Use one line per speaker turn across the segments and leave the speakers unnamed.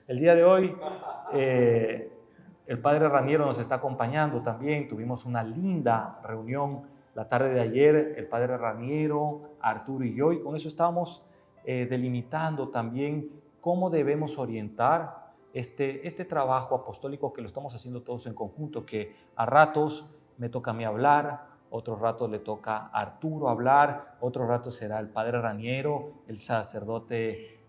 El día de hoy el padre Raniero nos está acompañando también. Tuvimos una linda reunión la tarde de ayer, el padre Raniero, Arturo y yo, y con eso estábamos delimitando también cómo debemos orientar este trabajo apostólico que lo estamos haciendo todos en conjunto, que a ratos me toca a mí hablar, otros ratos le toca a Arturo hablar, otro rato será el padre Raniero, el sacerdote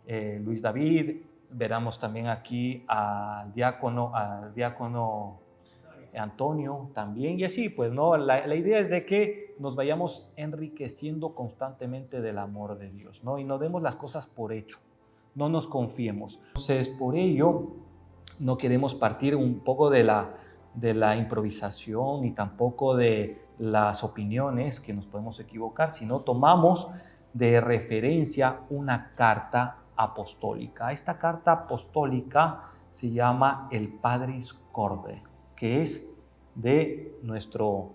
Luis David. Veramos también aquí al diácono Antonio también, y así pues, ¿no? La idea es de que nos vayamos enriqueciendo constantemente del amor de Dios, ¿no? Y no demos las cosas por hecho, no nos confiemos. Entonces, por ello, no queremos partir un poco de la improvisación ni tampoco de las opiniones, que nos podemos equivocar, sino tomamos de referencia una carta apostólica. Esta carta apostólica se llama el Patris Corde, que es de nuestro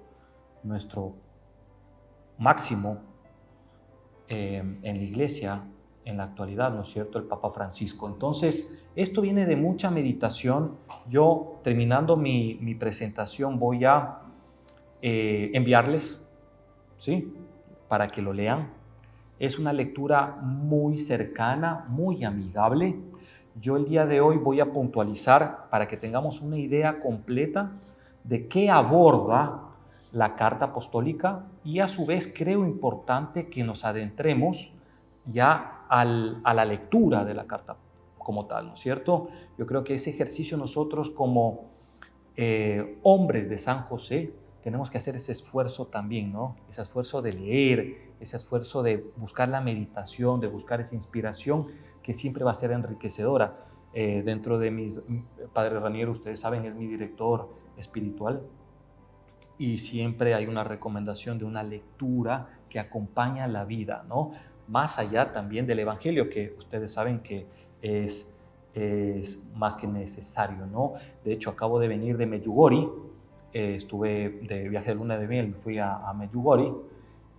máximo en la iglesia en la actualidad, ¿no es cierto?, el Papa Francisco. Entonces, esto viene de mucha meditación. Yo, terminando mi presentación, voy a enviarles, ¿sí?, para que lo lean. Es una lectura muy cercana, muy amigable. Yo el día de hoy voy a puntualizar para que tengamos una idea completa de qué aborda la carta apostólica, y a su vez creo importante que nos adentremos ya a la lectura de la carta como tal, ¿no es cierto? Yo creo que ese ejercicio nosotros como hombres de San José tenemos que hacer ese esfuerzo también, ¿no? Ese esfuerzo de leer, ese esfuerzo de buscar la meditación, de buscar esa inspiración que siempre va a ser enriquecedora. Dentro de Padre Raniero, ustedes saben, es mi director espiritual, y siempre hay una recomendación de una lectura que acompaña la vida, ¿no? Más allá también del Evangelio, que ustedes saben que es más que necesario, ¿no? De hecho, acabo de venir de Medjugorje, estuve de viaje de luna de miel, fui a Medjugorje,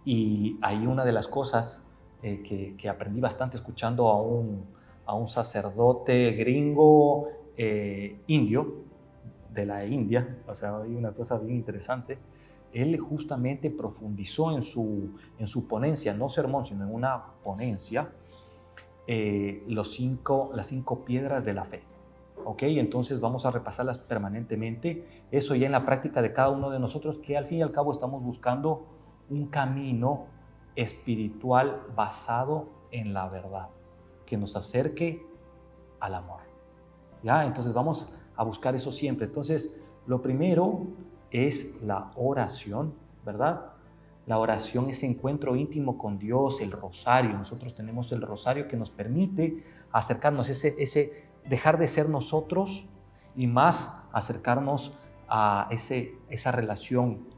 y ahí una de las cosas que aprendí bastante escuchando a un sacerdote gringo indio, de la India, o sea, hay una cosa bien interesante. Él justamente profundizó en su ponencia, no sermón, sino en una ponencia, las 5 piedras de la fe. ¿Ok? Entonces vamos a repasarlas permanentemente. Eso ya en la práctica de cada uno de nosotros, que al fin y al cabo estamos buscando un camino espiritual basado en la verdad, que nos acerque al amor. ¿Ya? Entonces vamos a buscar eso siempre. Entonces, lo primero es la oración, ¿verdad? La oración, ese encuentro íntimo con Dios, el rosario. Nosotros tenemos el rosario que nos permite acercarnos, ese dejar de ser nosotros y más acercarnos a esa relación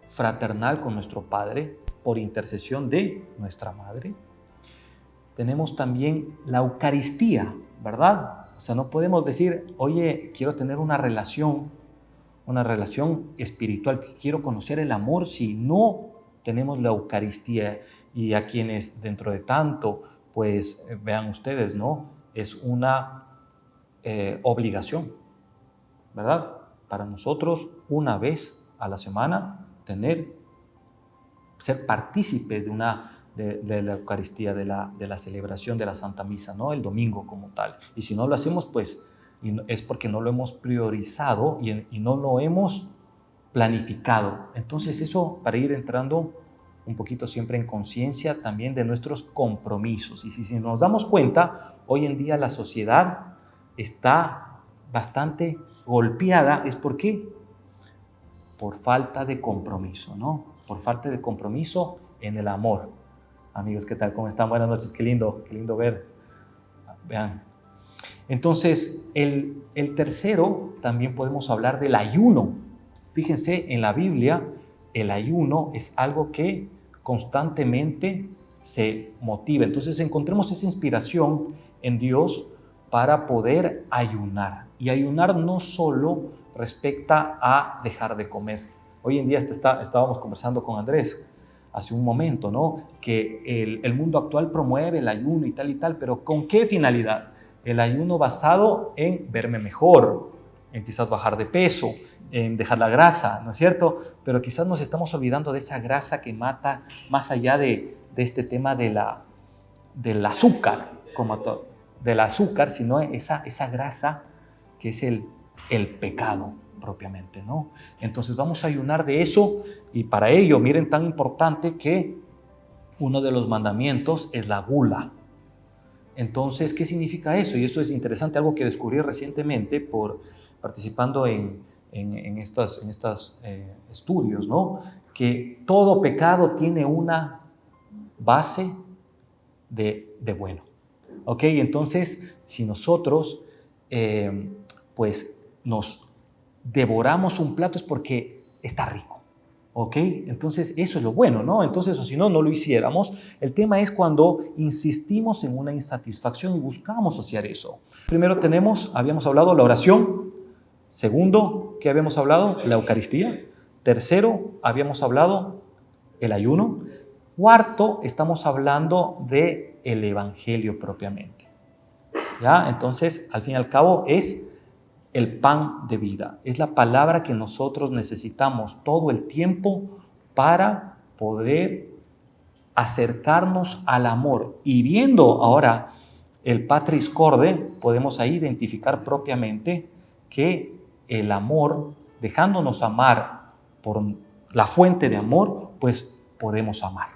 fraternal con nuestro Padre por intercesión de nuestra Madre. Tenemos también la Eucaristía, ¿verdad? O sea, no podemos decir, oye, quiero tener una relación espiritual, quiero conocer el amor, si no tenemos la Eucaristía. Y a quienes dentro de tanto, pues vean ustedes, ¿no? Es una obligación, ¿verdad? Para nosotros, una vez a la semana, ser partícipes de la Eucaristía, de la celebración de la Santa Misa, ¿no? El domingo como tal. Y si no lo hacemos, pues es porque no lo hemos priorizado y no lo hemos planificado. Entonces eso, para ir entrando un poquito siempre en conciencia también de nuestros compromisos. Y si nos damos cuenta, hoy en día la sociedad está bastante golpeada. ¿Es por qué? Por falta de compromiso, ¿no? Por falta de compromiso en el amor. Amigos, ¿qué tal? ¿Cómo están? Buenas noches, qué lindo ver. Vean. Entonces, el tercero, también podemos hablar del ayuno. Fíjense, en la Biblia, el ayuno es algo que constantemente se motiva. Entonces, encontremos esa inspiración en Dios para poder ayunar. Y ayunar no solo respecta a dejar de comer. Hoy en día estábamos conversando con Andrés hace un momento, ¿no? Que el mundo actual promueve el ayuno y tal, pero ¿con qué finalidad? El ayuno basado en verme mejor, en quizás bajar de peso, en dejar la grasa, ¿no es cierto? Pero quizás nos estamos olvidando de esa grasa que mata, más allá de este tema del azúcar, del azúcar, sino esa grasa que es el pecado propiamente, ¿no? Entonces vamos a ayunar de eso, y para ello, miren, tan importante que uno de los mandamientos es la gula. Entonces, ¿qué significa eso? Y esto es interesante, algo que descubrí recientemente participando en estos estudios, ¿no? Que todo pecado tiene una base de bueno. ¿Ok? Entonces, si nosotros pues nos devoramos un plato es porque está rico. ¿Ok? Entonces, eso es lo bueno, ¿no? Entonces, o si no, no lo hiciéramos. El tema es cuando insistimos en una insatisfacción y buscamos saciar eso. Primero habíamos hablado la oración. Segundo, ¿qué habíamos hablado? La Eucaristía. Tercero, habíamos hablado el ayuno. Cuarto, estamos hablando del Evangelio propiamente. ¿Ya? Entonces, al fin y al cabo, es el pan de vida. Es la palabra que nosotros necesitamos todo el tiempo para poder acercarnos al amor. Y viendo ahora el Patris Corde, podemos ahí identificar propiamente que el amor, dejándonos amar por la fuente de amor, pues podemos amar.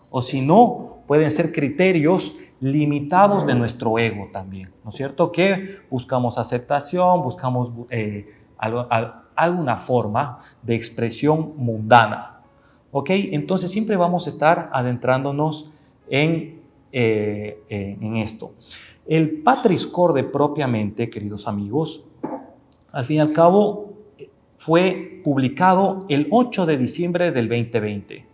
O si no, pueden ser criterios limitados de nuestro ego también, ¿no es cierto? Que buscamos aceptación, buscamos alguna forma de expresión mundana. ¿Ok? Entonces siempre vamos a estar adentrándonos en esto. El Patris Corde propiamente, queridos amigos, al fin y al cabo fue publicado el 8 de diciembre del 2020.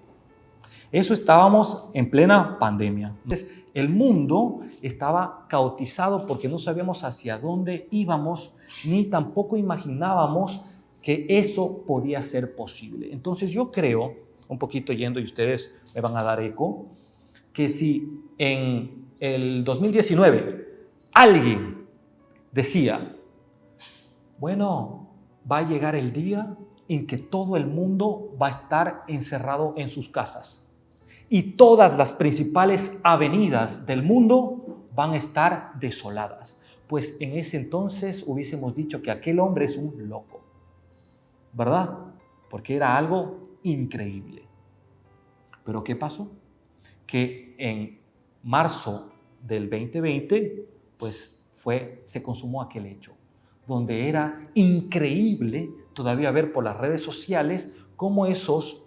Eso estábamos en plena pandemia. Entonces, el mundo estaba caotizado porque no sabíamos hacia dónde íbamos, ni tampoco imaginábamos que eso podía ser posible. Entonces yo creo, un poquito yendo y ustedes me van a dar eco, que si en el 2019 alguien decía, bueno, va a llegar el día en que todo el mundo va a estar encerrado en sus casas y todas las principales avenidas del mundo van a estar desoladas, pues en ese entonces hubiésemos dicho que aquel hombre es un loco, ¿verdad? Porque era algo increíble. ¿Pero qué pasó? Que en marzo del 2020, pues se consumó aquel hecho, donde era increíble todavía ver por las redes sociales cómo esos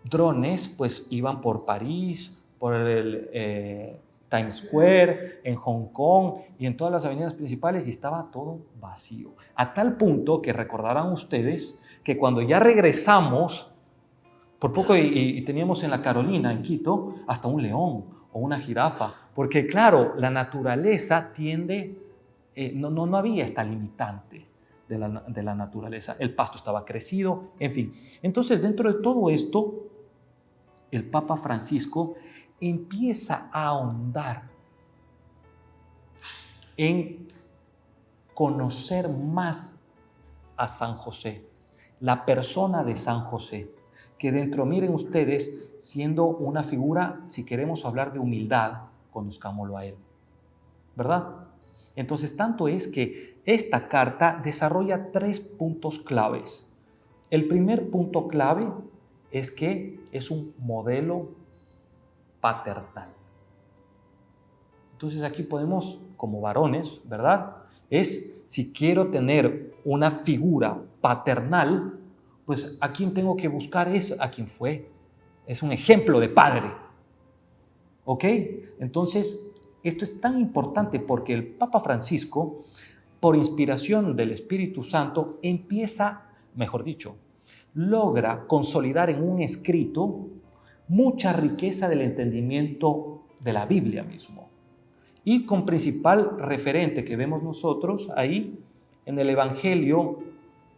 drones pues iban por París, por el Times Square, en Hong Kong y en todas las avenidas principales, y estaba todo vacío. A tal punto que recordarán ustedes que cuando ya regresamos, por poco y teníamos en la Carolina, en Quito, hasta un león o una jirafa, porque claro, la naturaleza tiende, no había esta limitante de la naturaleza, el pasto estaba crecido, en fin. Entonces, dentro de todo esto, el Papa Francisco empieza a ahondar en conocer más a San José, la persona de San José, que dentro, miren ustedes, siendo una figura, si queremos hablar de humildad, conozcámoslo a él, ¿verdad? Entonces, tanto es que esta carta desarrolla 3 puntos claves. El primer punto clave es que es un modelo paternal. Entonces aquí podemos, como varones, ¿verdad? Si quiero tener una figura paternal, pues ¿a quién tengo que buscar? A quien fue. Es un ejemplo de padre. ¿Ok? Entonces, esto es tan importante porque el Papa Francisco, por inspiración del Espíritu Santo, logra consolidar en un escrito mucha riqueza del entendimiento de la Biblia mismo. Y con principal referente que vemos nosotros ahí en el Evangelio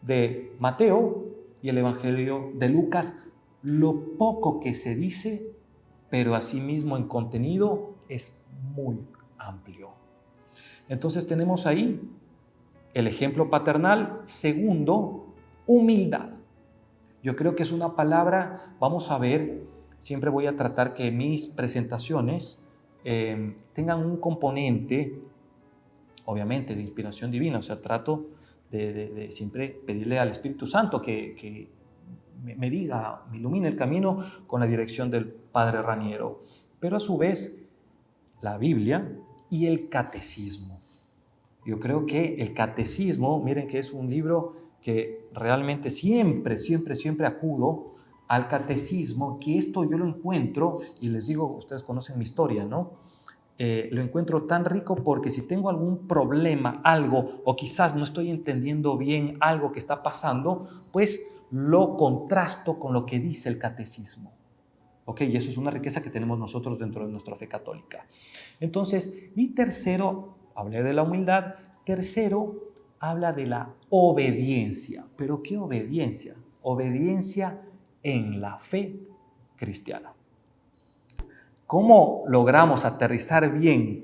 de Mateo y el Evangelio de Lucas, lo poco que se dice, pero asimismo en contenido es muy amplio. Entonces tenemos ahí el ejemplo paternal. Segundo, humildad. Yo creo que es una palabra, vamos a ver, siempre voy a tratar que mis presentaciones tengan un componente, obviamente, de inspiración divina. O sea, trato de siempre pedirle al Espíritu Santo que me diga, me ilumine el camino con la dirección del Padre Raniero. Pero a su vez, la Biblia y el catecismo. Yo creo que el catecismo, miren que es un libro que realmente siempre acudo al catecismo, que esto yo lo encuentro, y les digo, ustedes conocen mi historia, ¿no? Lo encuentro tan rico porque si tengo algún problema, algo, o quizás no estoy entendiendo bien algo que está pasando, pues lo contrasto con lo que dice el catecismo. ¿Ok? Y eso es una riqueza que tenemos nosotros dentro de nuestra fe católica. Entonces, y tercero, hablé de la humildad. Tercero, habla de la obediencia. ¿Pero qué obediencia? Obediencia en la fe cristiana. ¿Cómo logramos aterrizar bien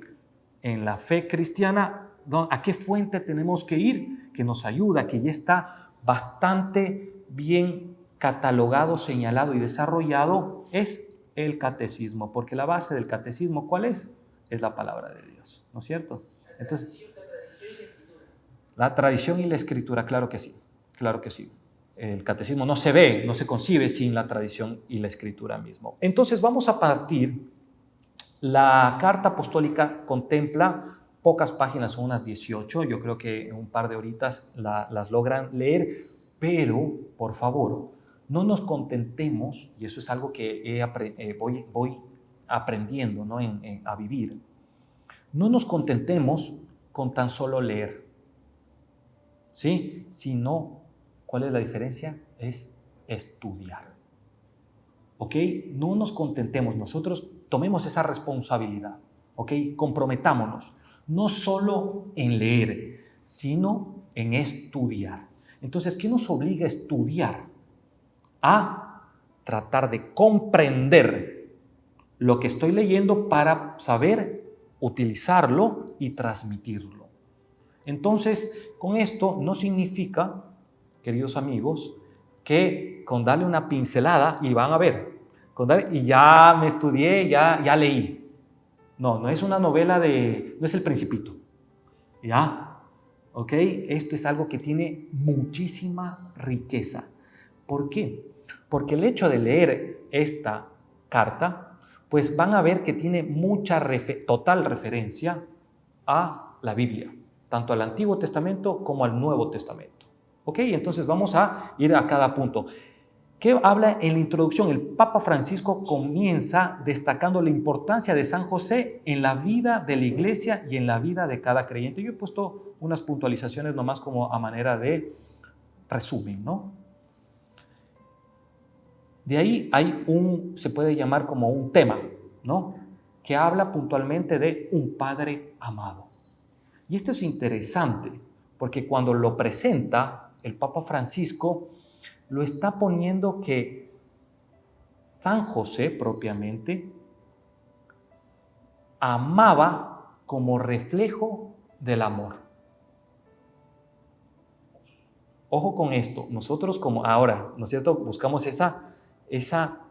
en la fe cristiana? ¿A qué fuente tenemos que ir? Que nos ayuda, que ya está bastante bien catalogado, señalado y desarrollado, es el catecismo. Porque la base del catecismo, ¿cuál es? Es la palabra de Dios, ¿no es cierto? Entonces, la tradición y la escritura, claro que sí, claro que sí. El catecismo no se ve, no se concibe sin la tradición y la escritura mismo. Entonces vamos a partir, la carta apostólica contempla pocas páginas, son unas 18, yo creo que en un par de horitas las logran leer, pero por favor, no nos contentemos, y eso es algo que voy aprendiendo, ¿no? a vivir, no nos contentemos con tan solo leer, ¿sí? Sino, ¿cuál es la diferencia? Es estudiar. ¿Ok? No nos contentemos, nosotros tomemos esa responsabilidad, ¿ok? Comprometámonos, no solo en leer, sino en estudiar. Entonces, ¿qué nos obliga a estudiar? A tratar de comprender lo que estoy leyendo para saber utilizarlo y transmitirlo. Entonces, con esto no significa, queridos amigos, que con darle una pincelada, y van a ver, y ya me estudié, ya leí. No, no es una novela no es El Principito. ¿Ya? ¿Ok? Esto es algo que tiene muchísima riqueza. ¿Por qué? Porque el hecho de leer esta carta, pues van a ver que tiene mucha total referencia a la Biblia, tanto al Antiguo Testamento como al Nuevo Testamento. ¿Ok? Entonces vamos a ir a cada punto. ¿Qué habla en la introducción? El Papa Francisco comienza destacando la importancia de San José en la vida de la iglesia y en la vida de cada creyente. Yo he puesto unas puntualizaciones nomás como a manera de resumen, ¿no? De ahí hay se puede llamar como un tema, ¿no? Que habla puntualmente de un Padre amado. Y esto es interesante, porque cuando lo presenta el Papa Francisco, lo está poniendo que San José propiamente amaba como reflejo del amor. Ojo con esto, nosotros como ahora, ¿no es cierto? Buscamos esa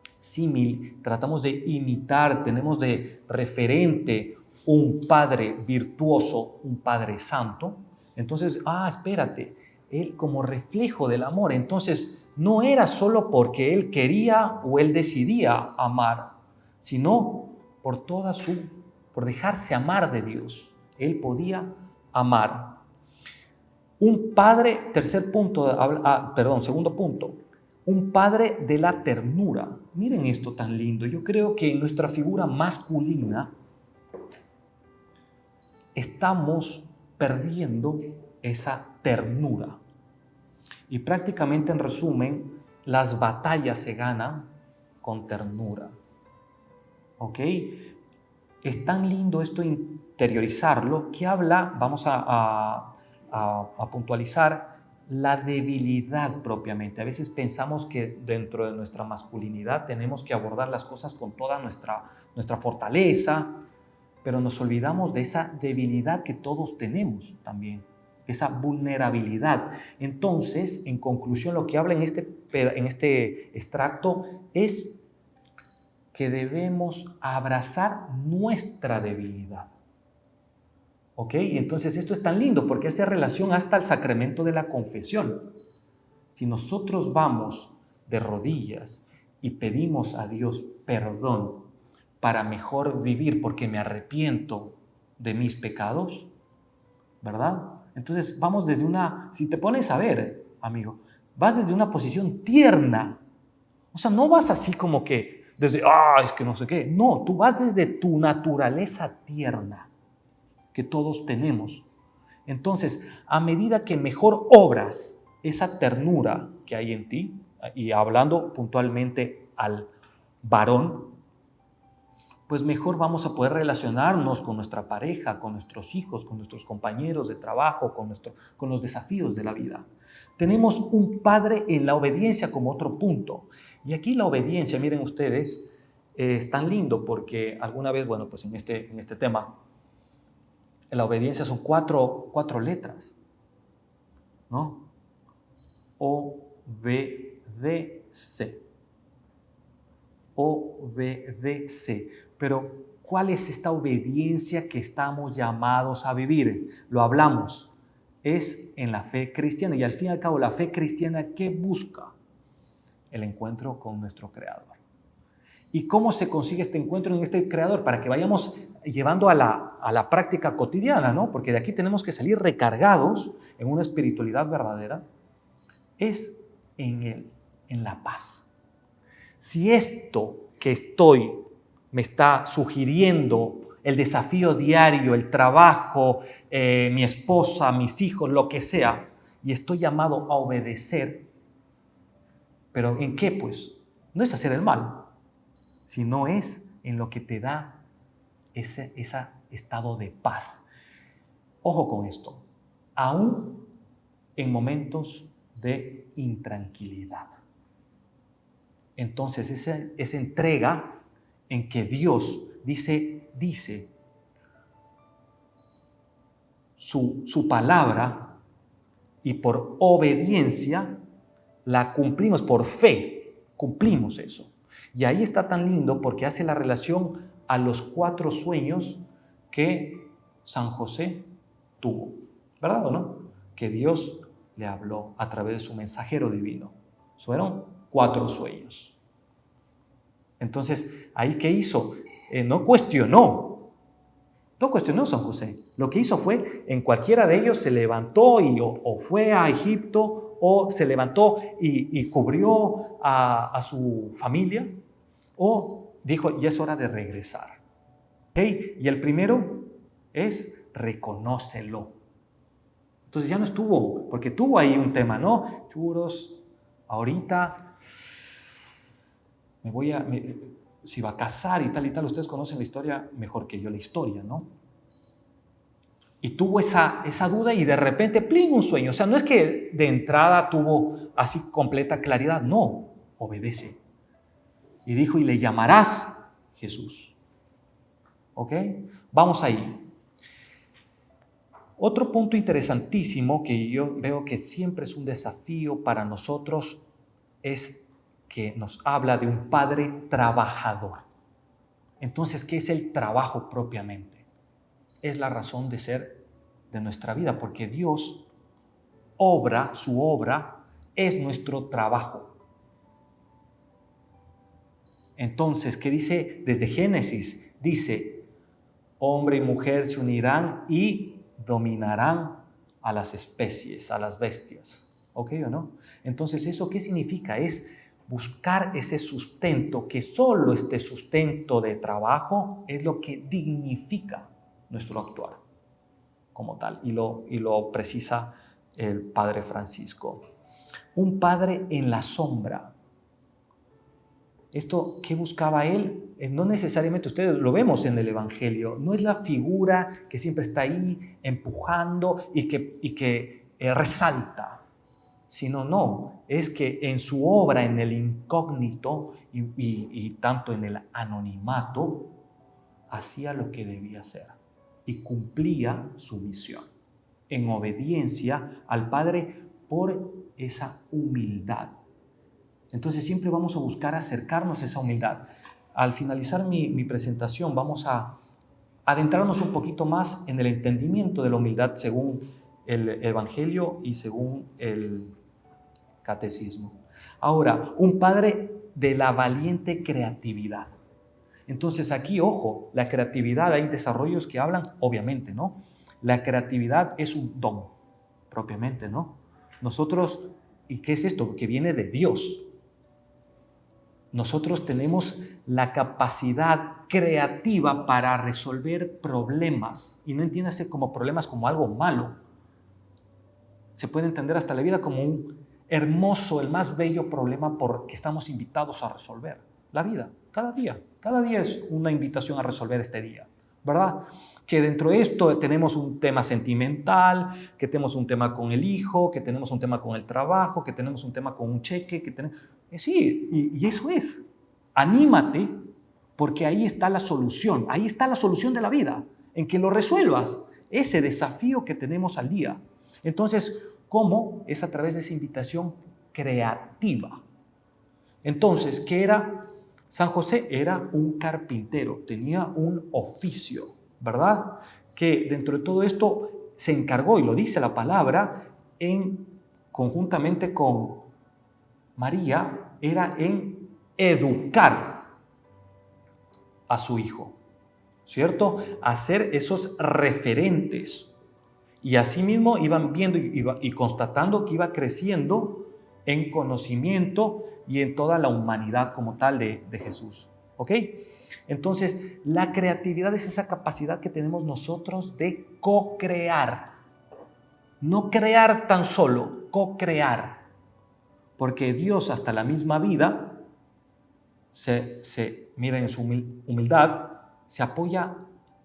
símil, tratamos de imitar, tenemos de referente un Padre virtuoso, un Padre santo. Entonces, espérate, Él como reflejo del amor. Entonces, no era solo porque Él quería o Él decidía amar, sino por dejarse amar de Dios. Él podía amar. Un Padre, segundo punto, un Padre de la ternura. Miren esto tan lindo. Yo creo que en nuestra figura masculina estamos perdiendo esa ternura. Y prácticamente, en resumen, las batallas se ganan con ternura. ¿Ok? Es tan lindo esto interiorizarlo que habla, vamos a puntualizar, la debilidad propiamente. A veces pensamos que dentro de nuestra masculinidad tenemos que abordar las cosas con toda nuestra fortaleza, pero nos olvidamos de esa debilidad que todos tenemos también, esa vulnerabilidad. Entonces, en conclusión, lo que habla en este extracto es que debemos abrazar nuestra debilidad. ¿Ok? Y entonces esto es tan lindo porque hace relación hasta el sacramento de la confesión. Si nosotros vamos de rodillas y pedimos a Dios perdón para mejor vivir porque me arrepiento de mis pecados, ¿verdad? Entonces vamos desde si te pones a ver, amigo, vas desde una posición tierna. O sea, no vas así como que desde, es que no sé qué. No, tú vas desde tu naturaleza tierna que todos tenemos. Entonces, a medida que mejor obras esa ternura que hay en ti, y hablando puntualmente al varón, pues mejor vamos a poder relacionarnos con nuestra pareja, con nuestros hijos, con nuestros compañeros de trabajo, con los desafíos de la vida. Tenemos un padre en la obediencia como otro punto. Y aquí la obediencia, miren ustedes, es tan lindo porque alguna vez, bueno, pues en este tema, la obediencia son cuatro letras, ¿no? Obedece. Obedece. Pero, ¿cuál es esta obediencia que estamos llamados a vivir? Lo hablamos. Es en la fe cristiana. Y al fin y al cabo, la fe cristiana, ¿qué busca? El encuentro con nuestro Creador. ¿Y cómo se consigue este encuentro en este Creador? Para que vayamos llevando a la práctica cotidiana, ¿no? Porque de aquí tenemos que salir recargados en una espiritualidad verdadera. Es en Él, en la paz. Si esto que me está sugiriendo el desafío diario, el trabajo, mi esposa, mis hijos, lo que sea, y estoy llamado a obedecer, ¿pero en qué pues? No es hacer el mal, sino es en lo que te da ese estado de paz. Ojo con esto, aún en momentos de intranquilidad. Entonces, esa entrega en que Dios dice su palabra y por obediencia la cumplimos, por fe cumplimos eso. Y ahí está tan lindo porque hace la relación a los 4 sueños que San José tuvo, ¿verdad o no? Que Dios le habló a través de su mensajero divino. Fueron 4 sueños. Entonces, ¿ahí qué hizo? No cuestionó San José. Lo que hizo fue, en cualquiera de ellos se levantó o fue a Egipto, o se levantó y cubrió a su familia, o dijo, ya es hora de regresar. ¿Okay? Y el primero es, reconócelo. Entonces ya no estuvo, porque tuvo ahí un tema, ¿no? Churos, ahorita si va a casar y tal, ustedes conocen la historia mejor que yo la historia, ¿no? Y tuvo esa duda y de repente, ¡plin!, un sueño. O sea, no es que de entrada tuvo así completa claridad, no, obedece. Y dijo, y le llamarás Jesús. ¿Ok? Vamos ahí. Otro punto interesantísimo que yo veo que siempre es un desafío para nosotros es que nos habla de un padre trabajador. Entonces, ¿qué es el trabajo propiamente? Es la razón de ser de nuestra vida, porque Dios su obra es nuestro trabajo. Entonces, ¿qué dice? Desde Génesis, dice, hombre y mujer se unirán y dominarán a las especies, a las bestias. ¿Ok o no? Entonces, ¿eso qué significa? Es buscar ese sustento, que solo este sustento de trabajo es lo que dignifica nuestro actuar como tal. Y lo precisa el Padre Francisco. Un padre en la sombra. Esto, ¿qué buscaba él? No necesariamente, ustedes lo vemos en el Evangelio, no es la figura que siempre está ahí empujando y que resalta, sino no, es que en su obra, en el incógnito y tanto en el anonimato, hacía lo que debía hacer y cumplía su misión en obediencia al Padre por esa humildad. Entonces siempre vamos a buscar acercarnos a esa humildad. Al finalizar mi presentación vamos a adentrarnos un poquito más en el entendimiento de la humildad según el Evangelio y según el Catecismo. Ahora, un padre de la valiente creatividad. Entonces aquí, ojo, la creatividad, hay desarrollos que hablan, obviamente, ¿no? La creatividad es un don, propiamente, ¿no? Nosotros, ¿y qué es esto? Que viene de Dios. Nosotros tenemos la capacidad creativa para resolver problemas, y no entiéndase como problemas como algo malo. Se puede entender hasta la vida como un hermoso, el más bello problema porque estamos invitados a resolver. La vida, cada día es una invitación a resolver este día, ¿verdad? Que dentro de esto tenemos un tema sentimental, que tenemos un tema con el hijo, que tenemos un tema con el trabajo, que tenemos un tema con un cheque, que tenemos... Sí, y eso es. Anímate, porque ahí está la solución de la vida, en que lo resuelvas, ese desafío que tenemos al día. Entonces, ¿cómo? Es a través de esa invitación creativa. Entonces, ¿qué era? San José era un carpintero, tenía un oficio, ¿verdad? Que dentro de todo esto se encargó, y lo dice la palabra, conjuntamente con María, era en educar a su hijo, ¿cierto? Hacer esos referentes. Y asimismo iban viendo y constatando que iba creciendo en conocimiento y en toda la humanidad como tal de Jesús. ¿Ok? Entonces, la creatividad es esa capacidad que tenemos nosotros de co-crear. No crear tan solo, co-crear. Porque Dios, hasta la misma vida, mira en su humildad, se apoya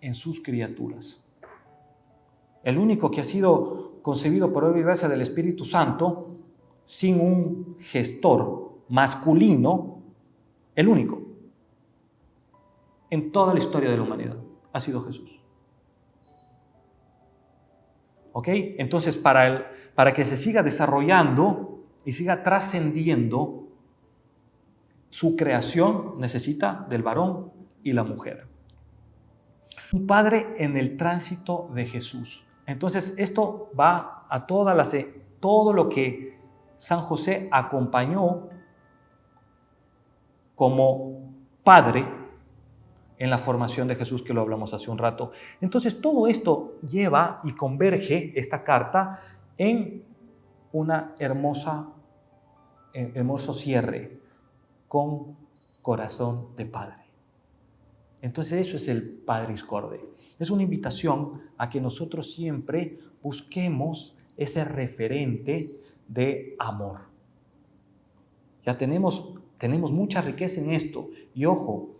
en sus criaturas. El único que ha sido concebido por obra y gracia del Espíritu Santo, sin un gestor masculino, el único en toda la historia de la humanidad ha sido Jesús. ¿Ok? Entonces, para que se siga desarrollando y siga trascendiendo, su creación necesita del varón y la mujer. Un padre en el tránsito de Jesús. Entonces, esto va a todo lo que San José acompañó como padre en la formación de Jesús, que lo hablamos hace un rato. Entonces, todo esto lleva y converge esta carta en una hermoso cierre con corazón de padre. Entonces eso es el Padris Corde. Es una invitación a que nosotros siempre busquemos ese referente de amor. Ya tenemos mucha riqueza en esto. Y ojo,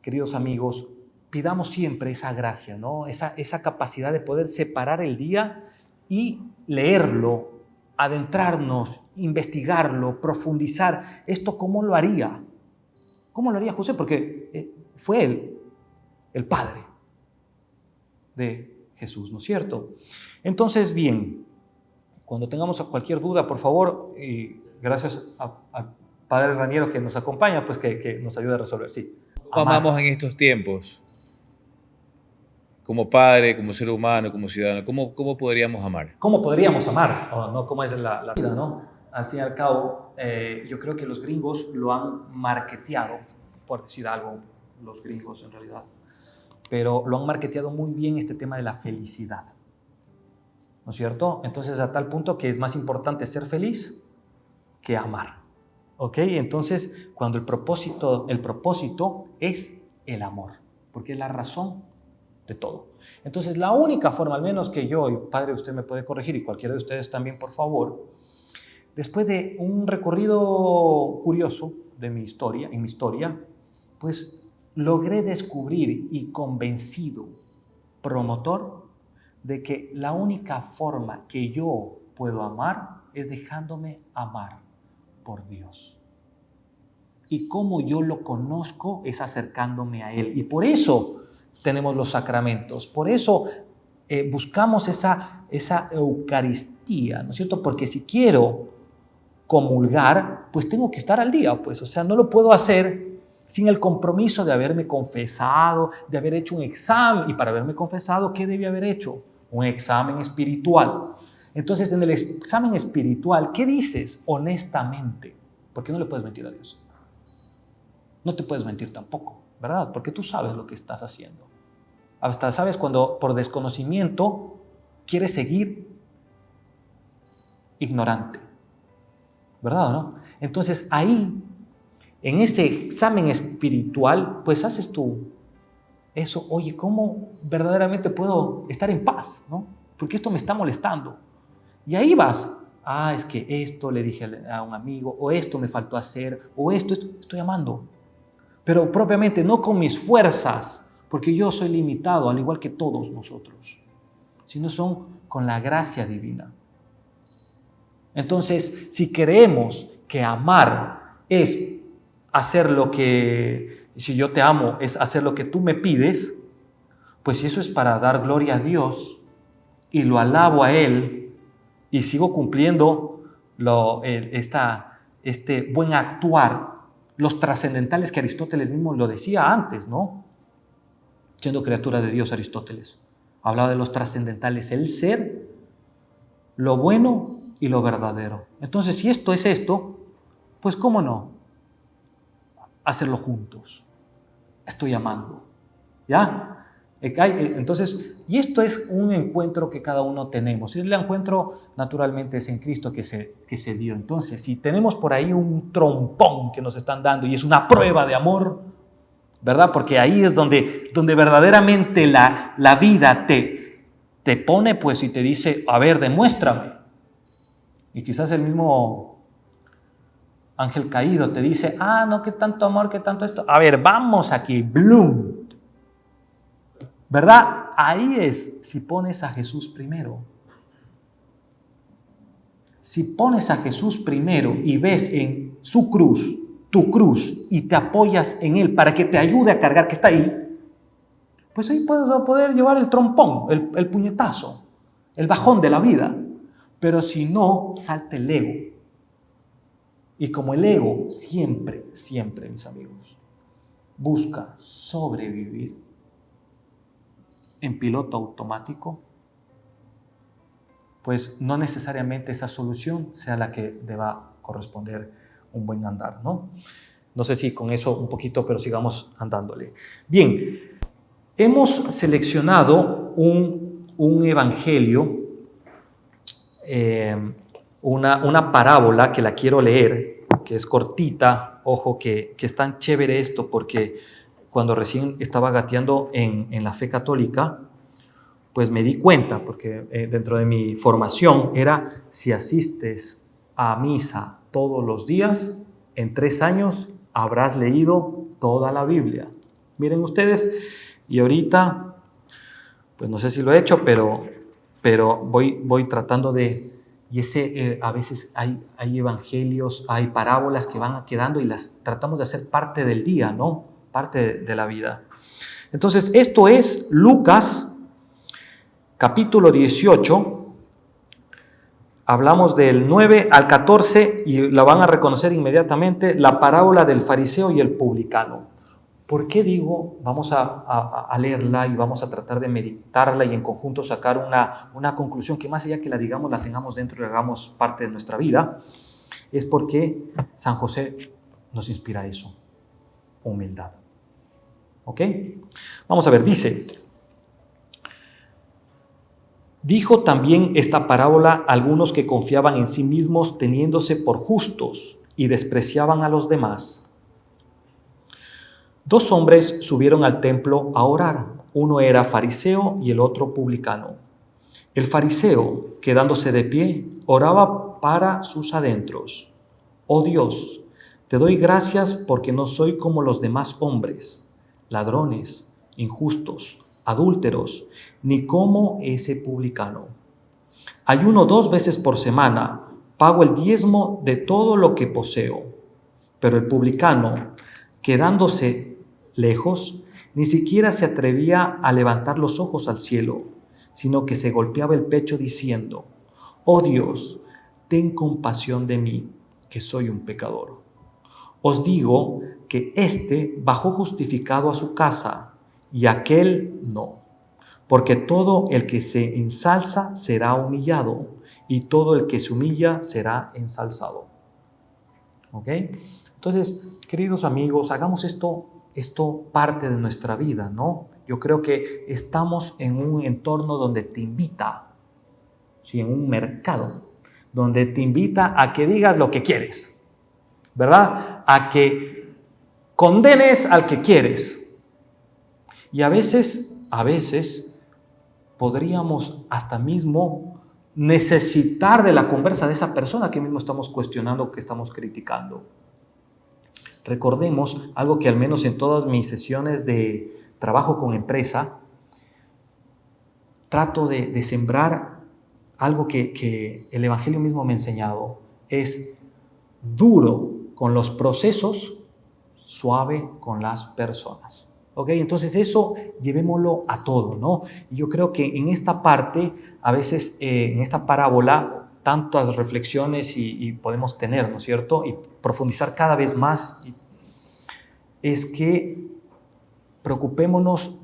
queridos amigos, pidamos siempre esa gracia, ¿no? Esa capacidad de poder separar el día y leerlo, adentrarnos, investigarlo, profundizar. ¿Esto cómo lo haría? ¿Cómo lo haría José? Porque fue él, el padre de Jesús, ¿no es cierto? Entonces, bien, cuando tengamos cualquier duda, por favor, y gracias al Padre Raniero que nos acompaña, pues que nos ayude a resolver. Sí.
¿Cómo amamos en estos tiempos? Como padre, como ser humano, como ciudadano, ¿cómo podríamos amar?
¿Cómo podríamos amar? O no, ¿cómo es la vida, no? Al fin y al cabo, yo creo que los gringos lo han marketeado, por decir algo, los gringos en realidad, pero lo han marketeado muy bien este tema de la felicidad, ¿no es cierto? Entonces, a tal punto que es más importante ser feliz que amar, ¿ok? Entonces, cuando el propósito es el amor, porque es la razón de todo. Entonces, la única forma, al menos que yo, y Padre, usted me puede corregir, y cualquiera de ustedes también, por favor, después de un recorrido curioso de mi historia, pues logré descubrir y convencido, promotor, de que la única forma que yo puedo amar es dejándome amar por Dios. Y como yo lo conozco es acercándome a Él. Y por eso tenemos los sacramentos. Por eso buscamos esa Eucaristía, ¿no es cierto? Porque si quiero comulgar, pues tengo que estar al día, pues, o sea, no lo puedo hacer sin el compromiso de haberme confesado, de haber hecho un examen. Y para haberme confesado, ¿qué debí haber hecho? Un examen espiritual. Entonces, en el examen espiritual, ¿qué dices honestamente? Porque no le puedes mentir a Dios. No te puedes mentir tampoco, ¿verdad? Porque tú sabes lo que estás haciendo. Hasta sabes cuando por desconocimiento quieres seguir ignorante, ¿verdad o no? Entonces ahí, en ese examen espiritual, pues haces tú eso. Oye, ¿cómo verdaderamente puedo estar en paz, no? Porque esto me está molestando. Y ahí vas. Es que esto le dije a un amigo, o esto me faltó hacer, o esto estoy amando. Pero propiamente no con mis fuerzas, porque yo soy limitado, al igual que todos nosotros, sino son con la gracia divina. Entonces, si creemos que amar es hacer lo que, si yo te amo, es hacer lo que tú me pides, pues si eso es para dar gloria a Dios y lo alabo a Él y sigo cumpliendo este buen actuar, los trascendentales que Aristóteles mismo lo decía antes, ¿no? Siendo criatura de Dios, Aristóteles hablaba de los trascendentales, el ser, lo bueno y lo verdadero. Entonces, si esto es esto, pues ¿cómo no hacerlo juntos? Estoy amando, ¿ya? Entonces, y esto es un encuentro que cada uno tenemos. Y el encuentro, naturalmente, es en Cristo que se dio. Entonces, si tenemos por ahí un trompón que nos están dando y es una prueba de amor, ¿verdad? Porque ahí es donde verdaderamente la vida te pone, pues, y te dice, a ver, demuéstrame. Y quizás el mismo ángel caído te dice, no, qué tanto amor, qué tanto esto. A ver, vamos aquí, bloom. ¿Verdad? Ahí es si pones a Jesús primero. Si pones a Jesús primero y ves en su cruz, tu cruz, y te apoyas en Él para que te ayude a cargar, que está ahí, pues ahí puedes poder llevar el trompón, el puñetazo, el bajón de la vida. Pero si no, salta el ego. Y como el ego siempre, mis amigos, busca sobrevivir en piloto automático, pues no necesariamente esa solución sea la que deba corresponder un buen andar, ¿no? No sé si con eso un poquito, pero sigamos andándole. Bien, hemos seleccionado un evangelio, una parábola que la quiero leer, que es cortita. Ojo que es tan chévere esto, porque cuando recién estaba gateando en la fe católica, pues me di cuenta, porque dentro de mi formación era, si asistes a misa todos los días, en 3 años habrás leído toda la Biblia. Miren ustedes, y ahorita, pues no sé si lo he hecho, pero voy tratando de... Y a veces hay evangelios, hay parábolas que van quedando y las tratamos de hacer parte del día, ¿no? Parte de la vida. Entonces, esto es Lucas, capítulo 18. Hablamos del 9 al 14 y la van a reconocer inmediatamente, la parábola del fariseo y el publicano. ¿Por qué digo? Vamos a leerla y vamos a tratar de meditarla y en conjunto sacar una conclusión que más allá que la digamos, la tengamos dentro y hagamos parte de nuestra vida. Es porque San José nos inspira eso, humildad. ¿Ok? Vamos a ver, dijo también esta parábola a algunos que confiaban en sí mismos teniéndose por justos y despreciaban a los demás. 2 hombres subieron al templo a orar. Uno era fariseo y el otro publicano. El fariseo, quedándose de pie, oraba para sus adentros. Oh Dios, te doy gracias porque no soy como los demás hombres, ladrones, injustos, adúlteros, ni como ese publicano. Ayuno 2 veces por semana, pago el diezmo de todo lo que poseo. Pero el publicano, quedándose lejos, Ni siquiera se atrevía a levantar los ojos al cielo, sino que se golpeaba el pecho diciendo: «Oh Dios, ten compasión de mí, que soy un pecador». Os digo que éste bajó justificado a su casa, y aquel no. Porque todo el que se ensalza será humillado, y todo el que se humilla será ensalzado. ¿Ok? Entonces, queridos amigos, hagamos esto parte de nuestra vida, ¿no? Yo creo que estamos en un entorno donde te invita, ¿sí? En un mercado, donde te invita a que digas lo que quieres, ¿verdad? A que condenes al que quieres. Y a veces podríamos hasta mismo necesitar de la conversa de esa persona que mismo estamos cuestionando, que estamos criticando. Recordemos algo que al menos en todas mis sesiones de trabajo con empresa, trato de sembrar algo que el Evangelio mismo me ha enseñado. Es duro con los procesos, suave con las personas. ¿Ok? Entonces eso llevémoslo a todo, ¿no? Y yo creo que en esta parte, a veces en esta parábola, tantas reflexiones y podemos tener, ¿no es cierto? Y profundizar cada vez más, es que preocupémonos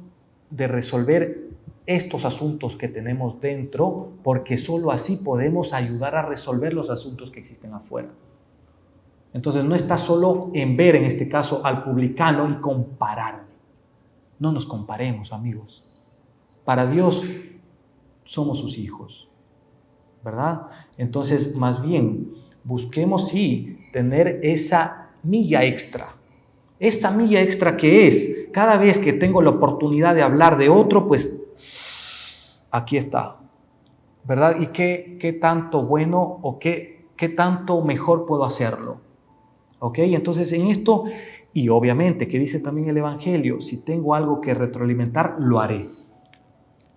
de resolver estos asuntos que tenemos dentro, porque solo así podemos ayudar a resolver los asuntos que existen afuera. Entonces no está solo en ver, en este caso, al publicano y compararle. No nos comparemos, amigos. Para Dios somos sus hijos, ¿verdad? Entonces, más bien, busquemos sí tener esa milla extra. Esa milla extra que es, cada vez que tengo la oportunidad de hablar de otro, pues aquí está, ¿verdad? Y qué tanto bueno o qué tanto mejor puedo hacerlo. ¿Ok? Entonces en esto, y obviamente que dice también el Evangelio, si tengo algo que retroalimentar, lo haré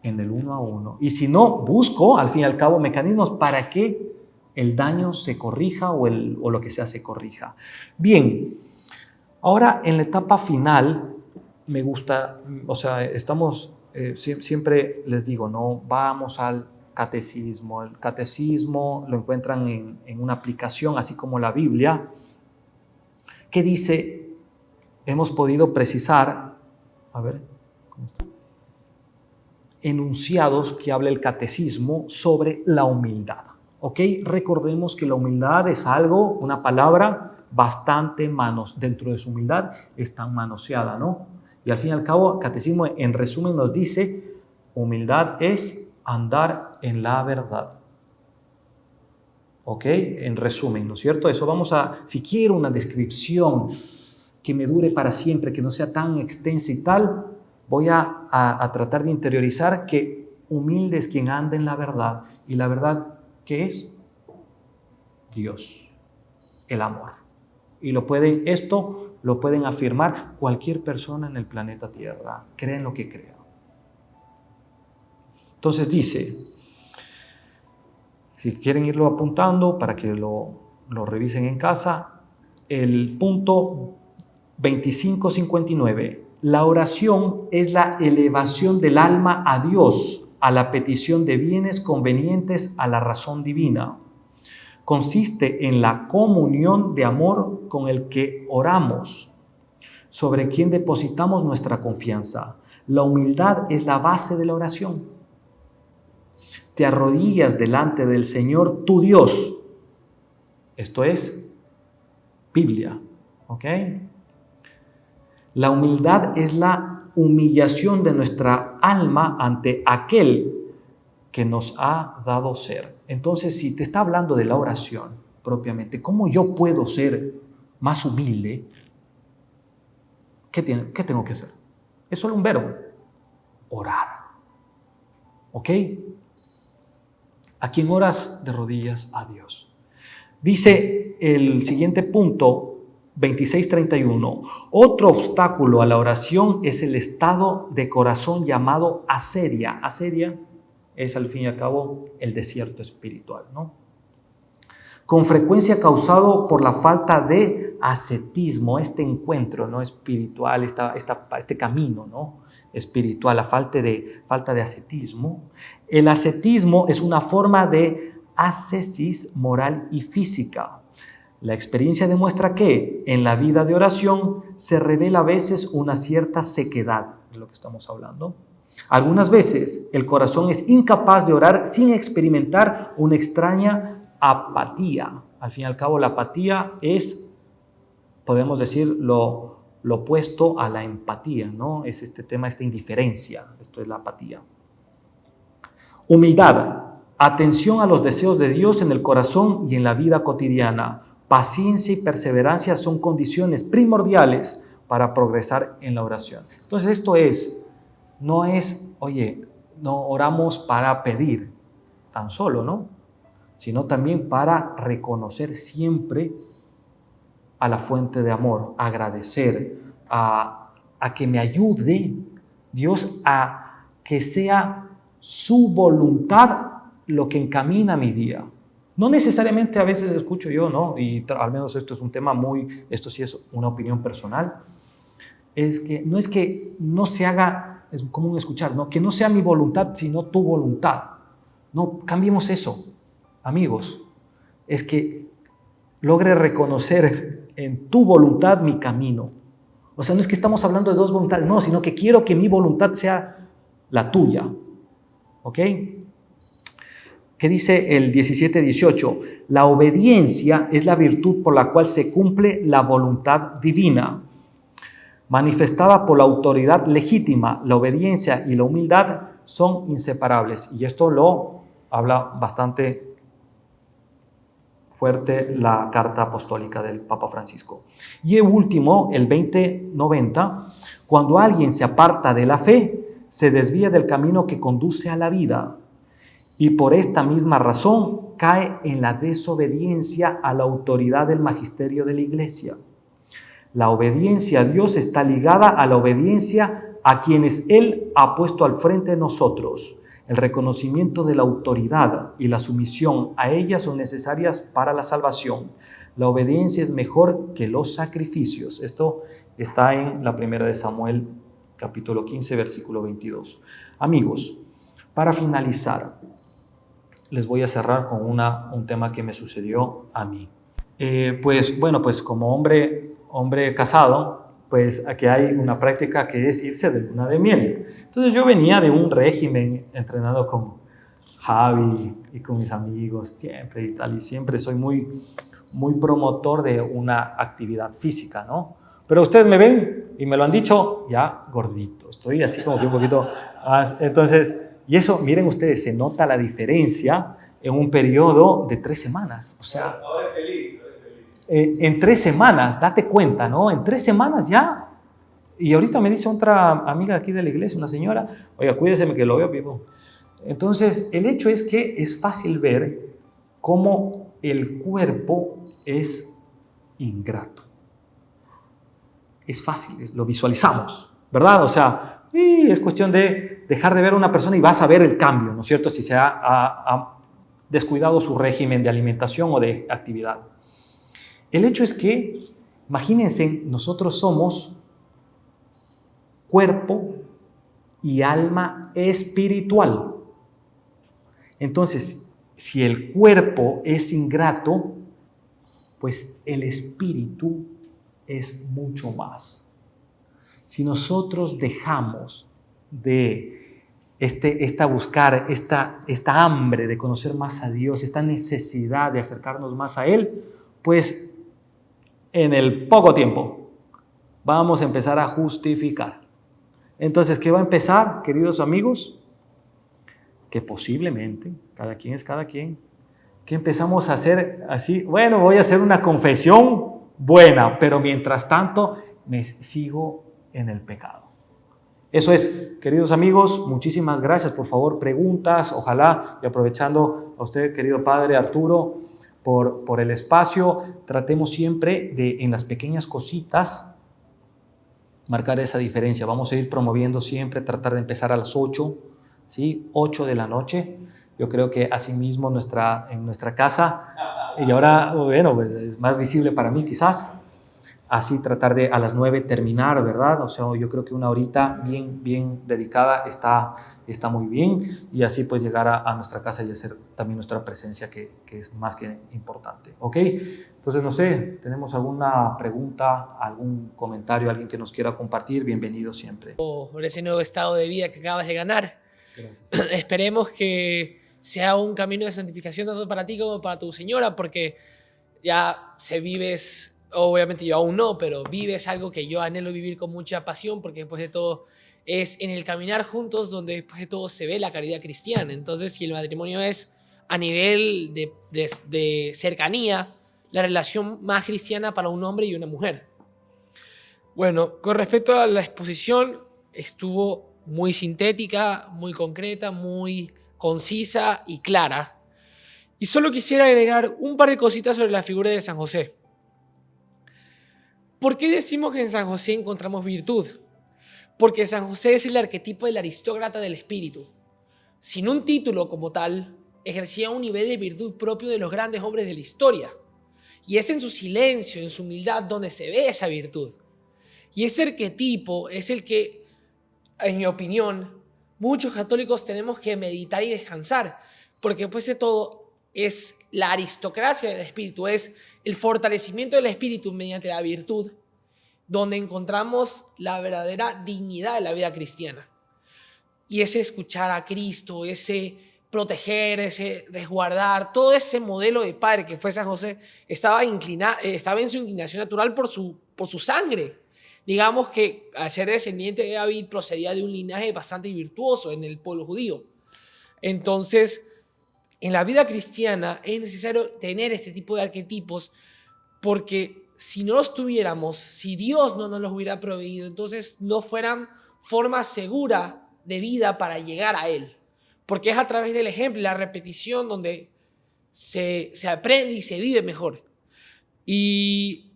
en el 1 a 1. Y si no, busco al fin y al cabo mecanismos para que el daño se corrija o lo que sea se corrija. Bien, ahora en la etapa final me gusta, o sea, estamos, siempre les digo, ¿no? Vamos al catecismo. El catecismo lo encuentran en una aplicación, así como la Biblia. ¿Qué dice? Hemos podido precisar, a ver, enunciados que habla el catecismo sobre la humildad. ¿Ok? Recordemos que la humildad es algo, una palabra bastante dentro de su humildad está manoseada, ¿no? Y al fin y al cabo, el catecismo en resumen nos dice, humildad es andar en la verdad. ¿Ok? En resumen, ¿no es cierto? Eso vamos a, si quiero una descripción que me dure para siempre, que no sea tan extensa y tal, voy a tratar de interiorizar que humilde es quien anda en la verdad. ¿Y la verdad qué es? Dios, el amor. Y esto lo pueden afirmar cualquier persona en el planeta Tierra, crean lo que crean. Entonces dice, si quieren irlo apuntando para que lo revisen en casa, el punto 2559. La oración es la elevación del alma a Dios, a la petición de bienes convenientes a la razón divina. Consiste en la comunión de amor con el que oramos, sobre quien depositamos nuestra confianza. La humildad es la base de la oración. Te arrodillas delante del Señor tu Dios. Esto es Biblia, ¿ok? La humildad es la humillación de nuestra alma ante aquel que nos ha dado ser. Entonces, si te está hablando de la oración propiamente, ¿cómo yo puedo ser más humilde? ¿Qué tengo que hacer? Es solo un verbo, orar. ¿Ok? ¿A quién oras? De rodillas a Dios. Dice el siguiente punto, 26:31. Otro obstáculo a la oración es el estado de corazón llamado aseria. Aseria es al fin y al cabo el desierto espiritual, ¿no? con frecuencia causado por la falta de ascetismo, este encuentro, ¿no?, espiritual, este camino, ¿no?, espiritual, la falta de ascetismo. El ascetismo es una forma de ascesis moral y física. La experiencia demuestra que en la vida de oración se revela a veces una cierta sequedad, de lo que estamos hablando. Algunas veces el corazón es incapaz de orar sin experimentar una extraña apatía. Al fin y al cabo, la apatía es, podemos decir, lo opuesto a la empatía, ¿no? Es este tema, esta indiferencia. Esto es la apatía. Humildad, atención a los deseos de Dios en el corazón y en la vida cotidiana. Paciencia y perseverancia son condiciones primordiales para progresar en la oración. Entonces no es, no oramos para pedir tan solo, ¿no?, sino también para reconocer siempre a la fuente de amor, agradecer, a que me ayude Dios, a que sea su voluntad lo que encamina mi día. No necesariamente a veces escucho yo, ¿no?, y al menos esto es un tema esto sí es una opinión personal, es que no se haga, es común escuchar, ¿no?, que no sea mi voluntad, sino tu voluntad. No, cambiemos eso, amigos. Es que logre reconocer en tu voluntad mi camino. O sea, no es que estamos hablando de dos voluntades, no, sino que quiero que mi voluntad sea la tuya. ¿Ok? ¿Qué dice el 17:18? La obediencia es la virtud por la cual se cumple la voluntad divina, manifestada por la autoridad legítima. La obediencia y la humildad son inseparables. Y esto lo habla bastante fuerte la carta apostólica del Papa Francisco. Y el último, el 20:90, cuando alguien se aparta de la fe, se desvía del camino que conduce a la vida y por esta misma razón cae en la desobediencia a la autoridad del magisterio de la Iglesia. La obediencia a Dios está ligada a la obediencia a quienes Él ha puesto al frente de nosotros. El reconocimiento de la autoridad y la sumisión a ella son necesarias para la salvación. La obediencia es mejor que los sacrificios. Esto está en la primera de Samuel, capítulo 15, versículo 22. Amigos, para finalizar, les voy a cerrar con un tema que me sucedió a mí. Pues como hombre casado, pues aquí hay una práctica que es irse de luna de miel. Entonces yo venía de un régimen entrenado con Javi y con mis amigos siempre y tal, y siempre soy muy promotor de una actividad física, ¿no? Pero ustedes me ven y me lo han dicho ya gordito, estoy así como que un poquito más. Entonces, y eso, miren ustedes, se nota la diferencia en un periodo de 3 semanas. O sea,
ahora es feliz.
En 3 semanas, date cuenta, ¿no? En 3 semanas ya. Y ahorita me dice otra amiga aquí de la iglesia, una señora, oiga, cuídese que lo veo vivo. Entonces, el hecho es que es fácil ver cómo el cuerpo es ingrato. Es fácil, lo visualizamos, ¿verdad? O sea, es cuestión de dejar de ver a una persona y vas a ver el cambio, ¿no es cierto? Si se ha descuidado su régimen de alimentación o de actividad. El hecho es que, imagínense, nosotros somos cuerpo y alma espiritual. Entonces, si el cuerpo es ingrato, pues el espíritu es mucho más. Si nosotros dejamos de buscar esta hambre de conocer más a Dios, esta necesidad de acercarnos más a Él, pues en el poco tiempo vamos a empezar a justificar. Entonces, ¿qué va a empezar, queridos amigos? Que posiblemente, cada quien es cada quien, que empezamos a hacer así, bueno, voy a hacer una confesión buena, pero mientras tanto me sigo en el pecado. Eso es, queridos amigos, muchísimas gracias. Por favor, preguntas, ojalá, y aprovechando a usted, querido padre Arturo, por el espacio, tratemos siempre de, en las pequeñas cositas, marcar esa diferencia. Vamos a ir promoviendo siempre, tratar de empezar a las 8, ¿sí? 8 de la noche. Yo creo que asimismo en nuestra casa Y ahora, bueno, pues es más visible para mí quizás. Así tratar de a las 9 terminar, ¿verdad? O sea, yo creo que una horita bien dedicada está muy bien, y así pues llegar a nuestra casa y hacer también nuestra presencia, que es más que importante, ¿ok? Entonces, no sé, ¿tenemos alguna pregunta, algún comentario, alguien que nos quiera compartir? Bienvenido siempre.
Por ese nuevo estado de vida que acabas de ganar.
Gracias.
Esperemos que sea un camino de santificación tanto para ti como para tu señora, porque ya se vives, obviamente yo aún no, pero vives algo que yo anhelo vivir con mucha pasión, porque después de todo es en el caminar juntos donde después de todo se ve la caridad cristiana. Entonces, si el matrimonio es a nivel de cercanía, la relación más cristiana para un hombre y una mujer. Bueno, con respecto a la exposición, estuvo muy sintética, muy concreta, muy concisa y clara. Y solo quisiera agregar un par de cositas sobre la figura de San José. ¿Por qué decimos que en San José encontramos virtud? Porque San José es el arquetipo del aristócrata del espíritu. Sin un título como tal, ejercía un nivel de virtud propio de los grandes hombres de la historia. Y es en su silencio, en su humildad, donde se ve esa virtud. Y ese arquetipo es el que, en mi opinión, muchos católicos tenemos que meditar y descansar, porque después de todo es la aristocracia del espíritu, es el fortalecimiento del espíritu mediante la virtud, donde encontramos la verdadera dignidad de la vida cristiana. Y ese escuchar a Cristo, ese proteger, ese resguardar, todo ese modelo de padre que fue San José, estaba en su inclinación natural por su sangre. Digamos que al ser descendiente de David procedía de un linaje bastante virtuoso en el pueblo judío. Entonces, en la vida cristiana es necesario tener este tipo de arquetipos, porque si no los tuviéramos, si Dios no nos los hubiera proveído, entonces no fueran forma segura de vida para llegar a Él. Porque es a través del ejemplo y la repetición donde se aprende y se vive mejor. Y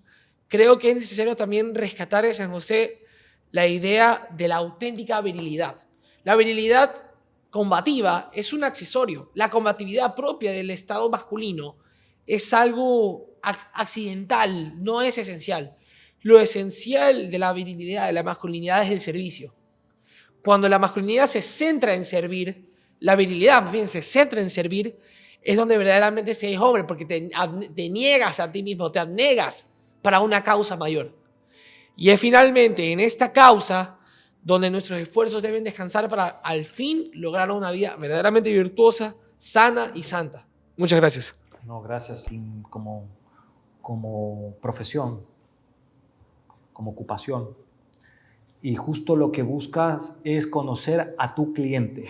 creo que es necesario también rescatar de San José la idea de la auténtica virilidad. La virilidad combativa es un accesorio. La combatividad propia del estado masculino es algo accidental, no es esencial. Lo esencial de la virilidad, de la masculinidad, es el servicio. Cuando la masculinidad se centra en servir, la virilidad más bien se centra en servir, es donde verdaderamente se es hombre, porque te niegas a ti mismo, te abnegas para una causa mayor. Y es finalmente en esta causa donde nuestros esfuerzos deben descansar para al fin lograr una vida verdaderamente virtuosa, sana y santa. Muchas gracias.
No, gracias. Como profesión, como ocupación. Y justo lo que buscas es conocer a tu cliente,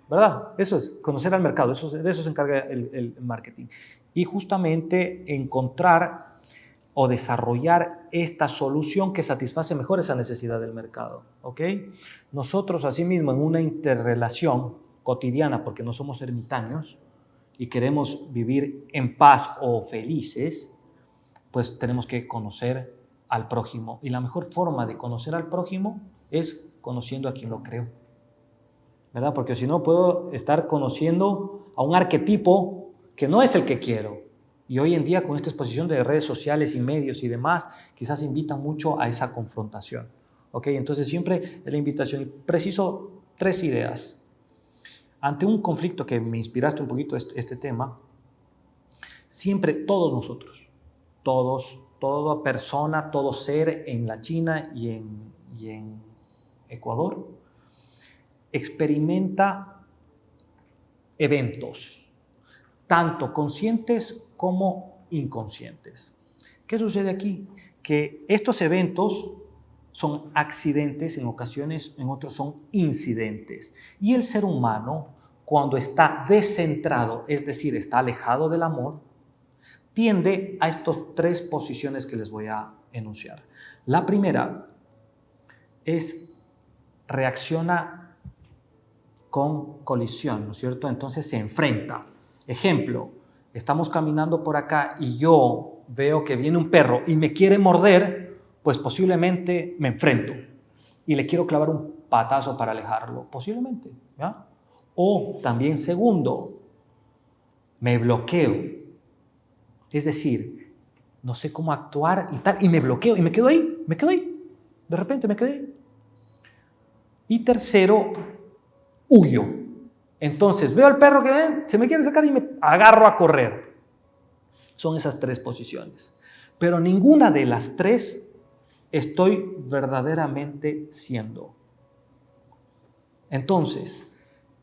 ¿verdad? Eso es, conocer al mercado, de eso se encarga el marketing. Y justamente encontrar o desarrollar esta solución que satisface mejor esa necesidad del mercado, ¿ok? Nosotros, asimismo, en una interrelación cotidiana, porque no somos ermitaños y queremos vivir en paz o felices, pues tenemos que conocer al prójimo. Y la mejor forma de conocer al prójimo es conociendo a quien lo creó, ¿verdad? Porque si no, puedo estar conociendo a un arquetipo que no es el que quiero. Y hoy en día, con esta exposición de redes sociales y medios y demás, quizás invitan mucho a esa confrontación, ¿ok? Entonces siempre es la invitación. Y preciso 3 ideas. Ante un conflicto, que me inspiraste un poquito este tema, siempre todos nosotros, toda persona, todo ser en la China y en Ecuador, experimenta eventos, tanto conscientes como inconscientes. ¿Qué sucede aquí? Que estos eventos son accidentes en ocasiones, en otros son incidentes. Y el ser humano, cuando está descentrado, es decir, está alejado del amor, tiende a estas 3 posiciones que les voy a enunciar. La primera es reacciona con colisión, ¿no es cierto? Entonces se enfrenta. Ejemplo, estamos caminando por acá y yo veo que viene un perro y me quiere morder, pues posiblemente me enfrento y le quiero clavar un patazo para alejarlo, posiblemente, ¿ya? O también, segundo, me bloqueo. Es decir, no sé cómo actuar y tal, y me bloqueo, y me quedo ahí, de repente me quedé ahí. Y tercero, huyo. Entonces, veo al perro que se me quiere sacar y me agarro a correr. Son esas tres posiciones. Pero ninguna de las tres estoy verdaderamente siendo. Entonces,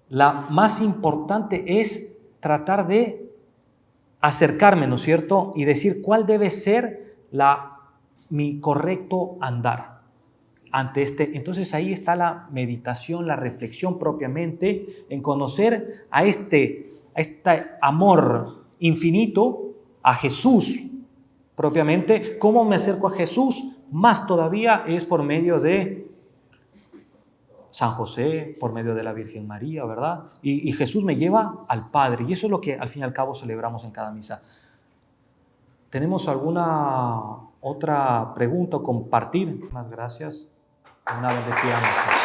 la más importante es tratar de acercarme, ¿no es cierto? Y decir cuál debe ser mi correcto andar ante este. Entonces ahí está la meditación, la reflexión propiamente, en conocer a este amor infinito, a Jesús propiamente. ¿Cómo me acerco a Jesús? Más todavía es por medio de San José, por medio de la Virgen María, ¿verdad? Y Jesús me lleva al Padre, y eso es lo que al fin y al cabo celebramos en cada misa. ¿Tenemos alguna otra pregunta o compartir? Muchas gracias. Una bendecida noche.